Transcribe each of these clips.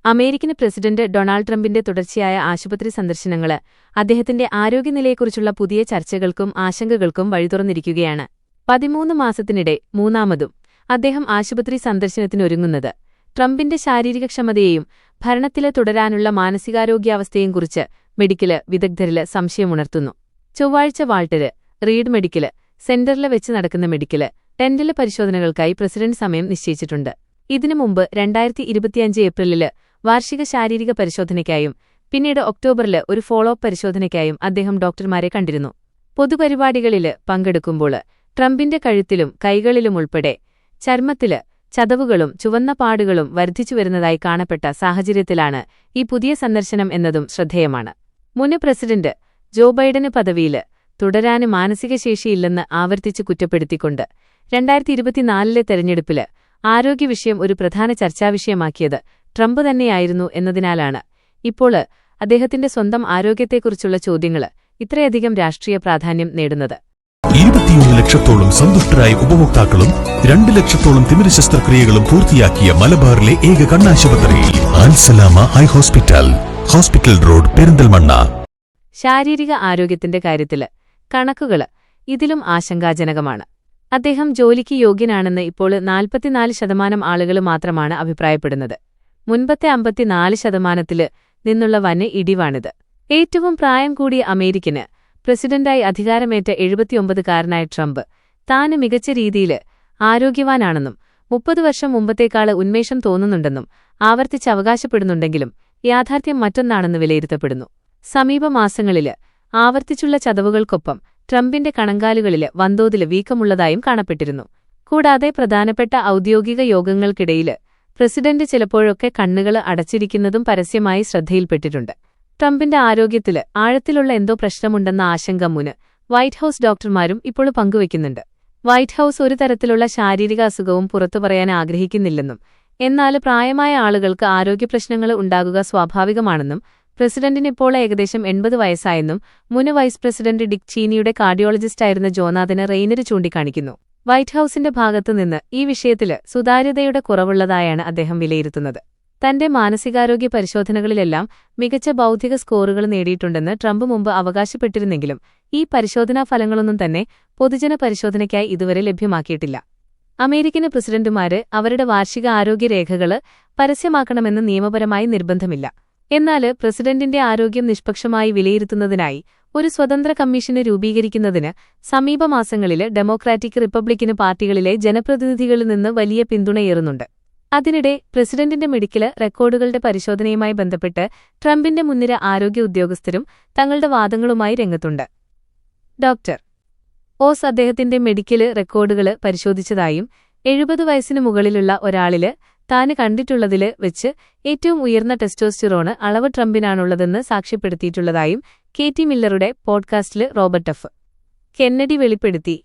American president Donald ട്രംപിന്റെ തുടർച്ചയായ ആശുപത്രി സന്ദർശനങ്ങള് അദ്ദേഹത്തിന്റെ ആരോഗ്യനിലയെക്കുറിച്ചുള്ള പുതിയ ചർച്ചകൾക്കും ആശങ്കകൾക്കും വഴിതുറന്നിരിക്കുകയാണ്. 13 മാസത്തിനിടെ മൂന്നാമതും അദ്ദേഹം ആശുപത്രി സന്ദർശനത്തിനൊരുങ്ങുന്നത് ട്രംപിന്റെ ശാരീരികക്ഷമതയെയും ഭരണത്തില് തുടരാനുള്ള മാനസികാരോഗ്യാവസ്ഥയെയും കുറിച്ച് മെഡിക്കല് വിദഗ്ധരില് സംശയമുണർത്തുന്നു. ചൊവ്വാഴ്ച വാൾട്ടര് റീഡ് മെഡിക്കല് സെന്ററില് വെച്ച് നടക്കുന്ന മെഡിക്കല് ഡെന്റല് പരിശോധനകൾക്കായി പ്രസിഡന്റ് സമയം നിശ്ചയിച്ചിട്ടുണ്ട്. ഇതിനു മുമ്പ് 2025 ഏപ്രിലില് വാർഷിക ശാരീരിക പരിശോധനയ്ക്കായും പിന്നീട് ഒക്ടോബറില് ഒരു ഫോളോ അപ്പ് പരിശോധനയ്ക്കായും അദ്ദേഹം ഡോക്ടർമാരെ കണ്ടിരുന്നു. പൊതുപരിപാടികളില് പങ്കെടുക്കുമ്പോൾ ട്രംപിന്റെ കഴുത്തിലും കൈകളിലുമുൾപ്പെടെ ചർമ്മത്തില് ചതവുകളും ചുവന്ന പാടുകളും വർദ്ധിച്ചുവരുന്നതായി കാണപ്പെട്ട സാഹചര്യത്തിലാണ് ഈ പുതിയ സന്ദർശനം എന്നതും ശ്രദ്ധേയമാണ്. മുൻ പ്രസിഡന്റ് ജോ ബൈഡന് പദവിയില് തുടരാന് മാനസികശേഷിയില്ലെന്ന് ആവർത്തിച്ച് കുറ്റപ്പെടുത്തിക്കൊണ്ട് 2024 തെരഞ്ഞെടുപ്പില് ആരോഗ്യവിഷയം ഒരു പ്രധാന ചർച്ചാവിഷയമാക്കിയത് ട്രംപ് തന്നെയായിരുന്നു എന്നതിനാലാണ് ഇപ്പോൾ അദ്ദേഹത്തിന്റെ സ്വന്തം ആരോഗ്യത്തെക്കുറിച്ചുള്ള ചോദ്യങ്ങള് ഇത്രയധികം രാഷ്ട്രീയ പ്രാധാന്യം നേടുന്നത്. 21 ലക്ഷത്തോളം സന്തുഷ്ടരായ ഉപഭോക്താക്കളും 2 ലക്ഷത്തോളം തിമിര ശസ്ത്രക്രിയകളും പൂർത്തിയാക്കിയ മലബാറിലെ ഏക കണ്ണാശുപത്രി Al Salama eye hospital, hospital road, Perinthalmanna. ശാരീരിക ആരോഗ്യത്തിന്റെ കാര്യത്തില് കണക്കുകള് ഇതിലും ആശങ്കാജനകമാണ്. അദ്ദേഹം ജോലിക്ക് യോഗ്യനാണെന്ന് ഇപ്പോൾ 44% ആളുകൾ മാത്രമാണ് അഭിപ്രായപ്പെടുന്നത്. മുൻപത്തെ 54% നിന്നുള്ള വൻ ഇടിവാണിത്. ഏറ്റവും പ്രായം കൂടിയ അമേരിക്കന് പ്രസിഡന്റായി അധികാരമേറ്റ 79-കാരനായ ട്രംപ് താന് മികച്ച രീതിയില് ആരോഗ്യവാനാണെന്നും 30 വർഷം മുമ്പത്തേക്കാള് ഉന്മേഷം തോന്നുന്നുണ്ടെന്നും ആവർത്തിച്ച് അവകാശപ്പെടുന്നുണ്ടെങ്കിലും യാഥാർത്ഥ്യം മറ്റൊന്നാണെന്ന് വിലയിരുത്തപ്പെടുന്നു. സമീപ മാസങ്ങളില് ആവർത്തിച്ചുള്ള ചതവുകൾക്കൊപ്പം ട്രംപിന്റെ കണങ്കാലുകളില് വൻതോതില് വീക്കമുള്ളതായും കാണപ്പെട്ടിരുന്നു. കൂടാതെ പ്രധാനപ്പെട്ട ഔദ്യോഗിക യോഗങ്ങൾക്കിടയില് പ്രസിഡന്റ് ചിലപ്പോഴൊക്കെ കണ്ണുകള് അടച്ചിരിക്കുന്നതും പരസ്യമായി ശ്രദ്ധയിൽപ്പെട്ടിട്ടുണ്ട്. ട്രംപിന്റെ ആരോഗ്യത്തില് ആഴത്തിലുള്ള എന്തോ പ്രശ്നമുണ്ടെന്ന ആശങ്ക മുന് വൈറ്റ് ഹൌസ് ഡോക്ടർമാരും ഇപ്പോൾ പങ്കുവയ്ക്കുന്നുണ്ട്. വൈറ്റ് ഹൌസ് ഒരു തരത്തിലുള്ള ശാരീരിക അസുഖവും പുറത്തു പറയാൻ ആഗ്രഹിക്കുന്നില്ലെന്നും എന്നാൽ പ്രായമായ ആളുകൾക്ക് ആരോഗ്യപ്രശ്നങ്ങൾ ഉണ്ടാകുക സ്വാഭാവികമാണെന്നും പ്രസിഡന്റിനിപ്പോൾ ഏകദേശം 80 വയസ്സായെന്നും മുൻ വൈസ് പ്രസിഡന്റ് ഡിക് ചീനിയുടെ കാർഡിയോളജിസ്റ്റായിരുന്ന ജോനാഥന് റെയ്നര് ചൂണ്ടിക്കാണിക്കുന്നു. വൈറ്റ് ഹൌസിന്റെ ഭാഗത്തുനിന്ന് ഈ വിഷയത്തില് സുതാര്യതയുടെ കുറവുള്ളതായാണ് അദ്ദേഹം വിലയിരുത്തുന്നത്. തന്റെ മാനസികാരോഗ്യ പരിശോധനകളിലെല്ലാം മികച്ച ബൗദ്ധിക സ്കോറുകൾ നേടിയിട്ടുണ്ടെന്ന് ട്രംപ് മുമ്പ് അവകാശപ്പെട്ടിരുന്നെങ്കിലും ഈ പരിശോധനാ ഫലങ്ങളൊന്നും തന്നെ പൊതുജന പരിശോധനയ്ക്കായി ഇതുവരെ ലഭ്യമാക്കിയിട്ടില്ല. അമേരിക്കൻ പ്രസിഡന്റുമാര് അവരുടെ വാർഷിക ആരോഗ്യരേഖകള് പരസ്യമാക്കണമെന്ന് നിയമപരമായി നിർബന്ധമില്ല. എന്നാൽ പ്രസിഡന്റിന്റെ ആരോഗ്യം നിഷ്പക്ഷമായി വിലയിരുത്തുന്നതിനായി ഒരു സ്വതന്ത്ര കമ്മീഷന് രൂപീകരിക്കുന്നതിന് സമീപ മാസങ്ങളില് ഡെമോക്രാറ്റിക് റിപ്പബ്ലിക്കൻ പാർട്ടികളിലെ ജനപ്രതിനിധികളിൽ നിന്ന് വലിയ പിന്തുണയേറുന്നുണ്ട്. അതിനിടെ പ്രസിഡന്റിന്റെ മെഡിക്കല് റെക്കോർഡുകളുടെ പരിശോധനയുമായി ബന്ധപ്പെട്ട് ട്രംപിന്റെ മുൻനിര ആരോഗ്യ ഉദ്യോഗസ്ഥരും തങ്ങളുടെ വാദങ്ങളുമായി രംഗത്തുണ്ട്. ഡോക്ടർ ഓസ് അദ്ദേഹത്തിന്റെ മെഡിക്കല് റെക്കോർഡുകള് പരിശോധിച്ചതായും 70 വയസ്സിനു മുകളിലുള്ള ഒരാളില് താന് കണ്ടിട്ടുള്ളതില് വെച്ച് ഏറ്റവും ഉയർന്ന ടെസ്റ്റോസ്റ്റിറോണ് അളവ് ട്രംപിനാണുള്ളതെന്ന് സാക്ഷ്യപ്പെടുത്തിയിട്ടുള്ളതായും KT മില്ലറുടെ പോഡ്കാസ്റ്റില് റോബർട്ട് എഫ്. കെന്നഡി വെളിപ്പെടുത്തി.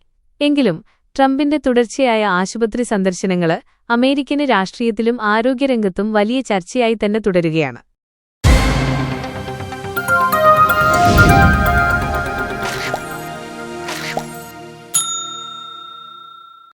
എങ്കിലും ട്രംപിന്റെ തുടർച്ചയായ ആശുപത്രി സന്ദർശനങ്ങള് അമേരിക്കന് രാഷ്ട്രീയത്തിലും ആരോഗ്യരംഗത്തും വലിയ ചർച്ചയായി തന്നെ തുടരുകയാണ്.